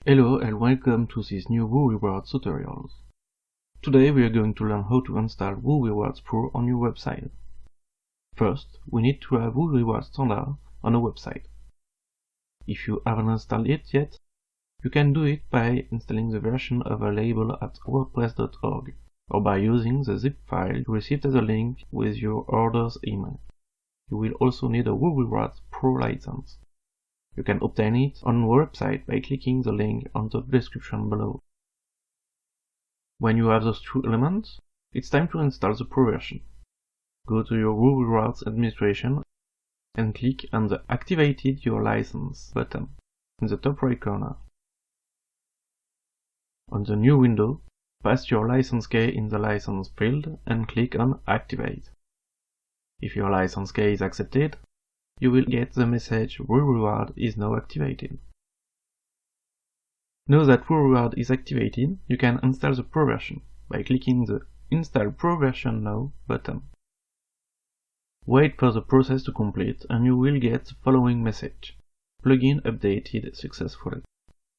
Hello and welcome to this new Woorewards tutorial. Today we are going to learn how to install Woorewards Pro on your website. First, we need to have Woorewards standard on a website. If you haven't installed it yet, you can do it by installing the version available at wordpress.org or by using the zip file you received as a link with your order's email. You will also need a Woorewards Pro license. You can obtain it on our website by clicking the link on the description below. When you have those two elements, it's time to install the Pro version. Go to your Woorewards administration and click on the Activated Your License button in the top right corner. On the new window, paste your license key in the license field and click on Activate. If your license key is accepted, you will get the message Woorewards is now activated. Now that Woorewards is activated, you can install the Pro version by clicking the Install Pro version now button. Wait for the process to complete and you will get the following message: Plugin updated successfully,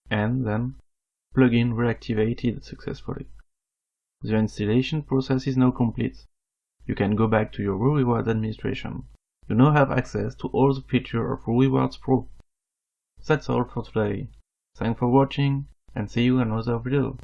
and then Plugin reactivated successfully. The installation process is now complete. You can go back to your Woorewards administration. You now have access to all the features of Woorewards Pro. That's all for today. Thanks for watching and see you in another video.